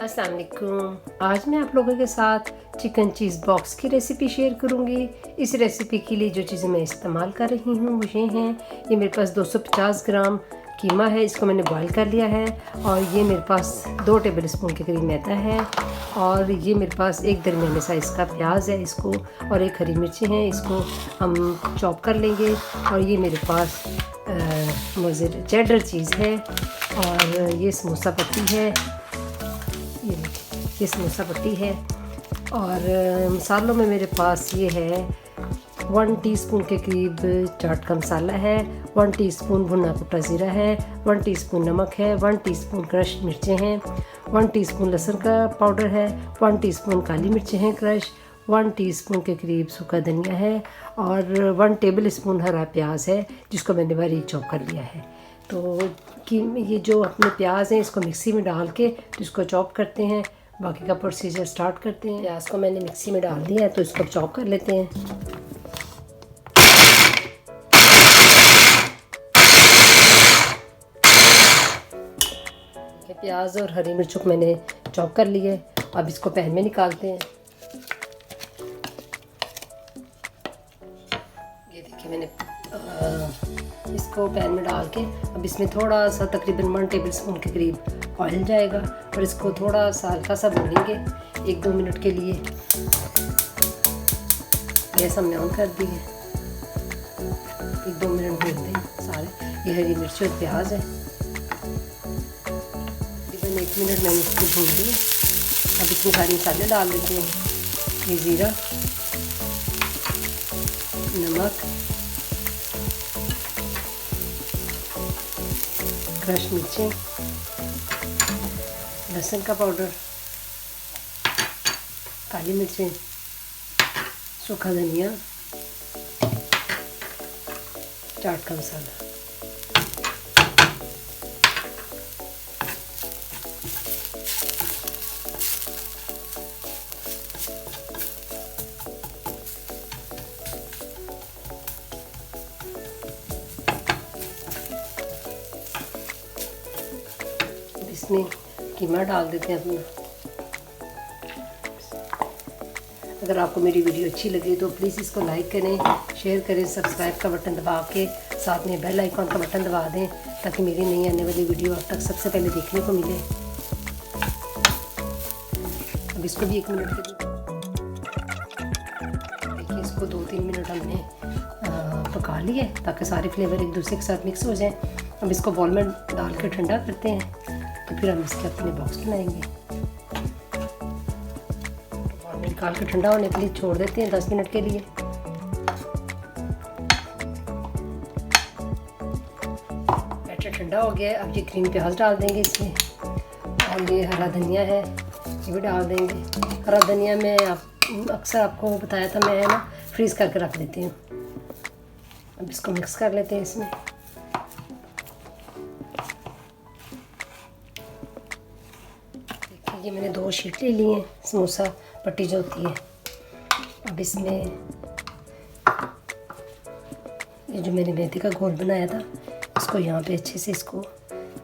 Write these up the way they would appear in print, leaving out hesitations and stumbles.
अस्सलाम वालेकुम। आज मैं आप लोगों के साथ चिकन चीज़ बॉक्स की रेसिपी शेयर करूंगी। इस रेसिपी के लिए जो चीज़ें मैं इस्तेमाल कर रही हूँ वो ये हैं। ये मेरे पास 250 ग्राम कीमा है, इसको मैंने बॉईल कर लिया है। और ये मेरे पास 2 टेबल स्पून के करीब मैदा है। और ये मेरे पास एक दरमियाने साइज़ का प्याज है इसको, और एक हरी मिर्ची हैं, इसको हम चॉप कर लेंगे। और ये मेरे पास मोज़रेला चेडर चीज़ है, और ये समोसा पट्टी है, ये समोसा पट्टी है। और मसालों में मेरे पास ये है 1 टीस्पून के करीब चाट का मसाला है, 1 टीस्पून भुना कुटा ज़ीरा है, 1 टीस्पून नमक है, 1 टीस्पून क्रश मिर्चें हैं, 1 टीस्पून लहसुन का पाउडर है, 1 टीस्पून काली मिर्चें हैं क्रश, 1 टीस्पून के करीब सूखा धनिया है, और 1 टेबल स्पून हरा प्याज है जिसको मैंने बारीक चॉप कर लिया है। तो कि ये जो अपने प्याज हैं इसको मिक्सी में डाल के तो इसको चॉप करते हैं। बाकी का प्रोसीजर स्टार्ट करते हैं। प्याज को मैंने मिक्सी में डाल दिया है तो इसको चॉप कर लेते हैं। प्याज और हरी मिर्चों को मैंने चॉप कर लिया है। अब इसको पैन में निकालते हैं। ये देखिए मैंने इसको पैन में डाल के अब इसमें थोड़ा सा तकरीबन 1 टेबल स्पून के करीब ऑयल जाएगा, और इसको थोड़ा सा हल्का सा भूनेंगे 1-2 मिनट के लिए। गैस हमने ऑन कर दी है। 1-2 मिनट भूनते हैं सारे। ये हरी मिर्ची और प्याज है। तकरीबन 1 मिनट मैंने इसको भून दिया। अब इसमें सारे मसाले डाल देते हैं। ये ज़ीरा, नमक, क्रश मिर्चें, लहसुन का पाउडर, काली मिर्चें, सूखा धनिया, चाट का मसाला। इसमें कीमा डाल देते हैं अपना। अगर आपको मेरी वीडियो अच्छी लगे तो प्लीज़ इसको लाइक करें, शेयर करें, सब्सक्राइब का बटन दबा के साथ में बेल आइकॉन का बटन दबा दें ताकि मेरी नई आने वाली वीडियो आप तक सबसे पहले देखने को मिले। अब इसको भी 1 मिनट के लिए देखिए, इसको 2-3 मिनट हमने पका लिया ताकि सारे फ्लेवर एक दूसरे के साथ मिक्स हो जाएं। अब इसको बॉल में डाल के ठंडा करते हैं, तो फिर हम इसके अपने बॉक्स बनाएंगे। बॉल में निकाल के ठंडा होने के लिए छोड़ देते हैं 10 मिनट के लिए। बैटर ठंडा हो गया है। अब ये ग्रीन प्याज डाल देंगे इसमें, और ये हरा धनिया है ये भी डाल देंगे। हरा धनिया मैं अक्सर आपको बताया था, मैं ना फ्रीज़ करके रख देती हूँ। अब इसको मिक्स कर लेते हैं इसमें। ये मैंने 2 शीट ले ली हैं समोसा पट्टी जो होती है। अब इसमें ये जो मैंने मेथी का घोल बनाया था इसको यहाँ पे अच्छे से, इसको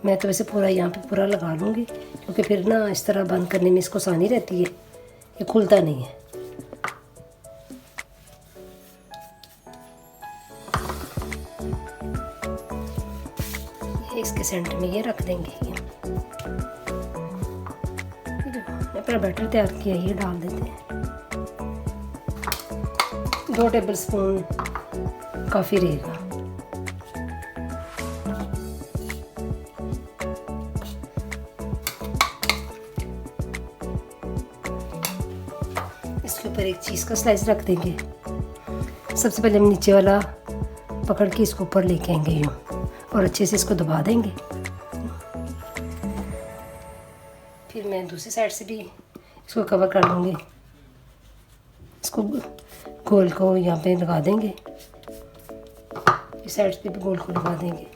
मैं तो वैसे पूरा यहाँ पे पूरा लगा लूँगी, क्योंकि फिर ना इस तरह बंद करने में इसको आसानी रहती है, ये खुलता नहीं है। ये इसके सेंटर में ये रख देंगे। ये अपना बैटर तैयार किया, ये डाल देते हैं। 2 टेबल स्पून काफ़ी रहेगा। इसके ऊपर एक चीज़ का स्लाइस रख देंगे। सबसे पहले हम नीचे वाला पकड़ के इसको ऊपर लेके आएंगे यूँ, और अच्छे से इसको दबा देंगे। फिर मैं दूसरी साइड से भी इसको कवर कर लूँगी। इसको गोल को यहाँ पे लगा देंगे, इस साइड पे भी गोल को लगा देंगे।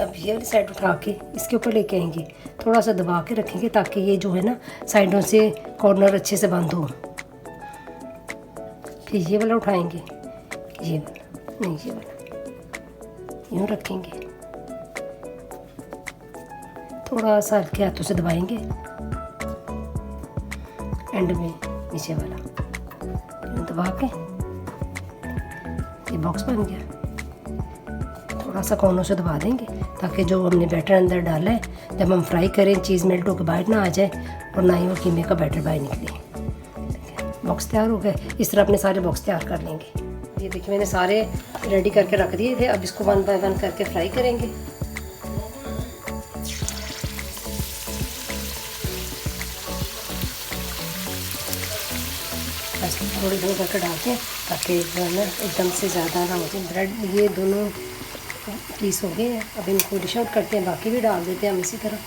अब ये वाली साइड उठा के इसके ऊपर लेके आएंगे, थोड़ा सा दबा के रखेंगे ताकि ये जो है ना साइडों से कॉर्नर अच्छे से बंद हो। कि ये वाला उठाएंगे, ये वाला नहीं, ये वाला यूँ रखेंगे, थोड़ा सा हल्के हाथों से दबाएंगे, एंड में नीचे वाला यूँ दबा के ये बॉक्स बन गया। थोड़ा सा कोनों से दबा देंगे ताकि जो हमने बैटर अंदर डाला है जब हम फ्राई करें चीज़ मेल्ट होकर बाहर ना आ जाए और ना ही वो कीमे का बैटर बाहर निकले। बॉक्स तैयार हो गए। इस तरह अपने सारे बॉक्स तैयार कर लेंगे। ये देखिए मैंने सारे रेडी करके रख दिए थे। अब इसको 1 बाय 1 करके फ्राई करेंगे। बस थोड़ी थोड़ी करके डालते हैं ताकि जो है ना एकदम से ज़्यादा ना हो जाए। ब्रेड ये दोनों पीस हो गए हैं। अब इनको डिश आउट करते हैं, बाकी भी डाल देते हैं हम इसी तरह।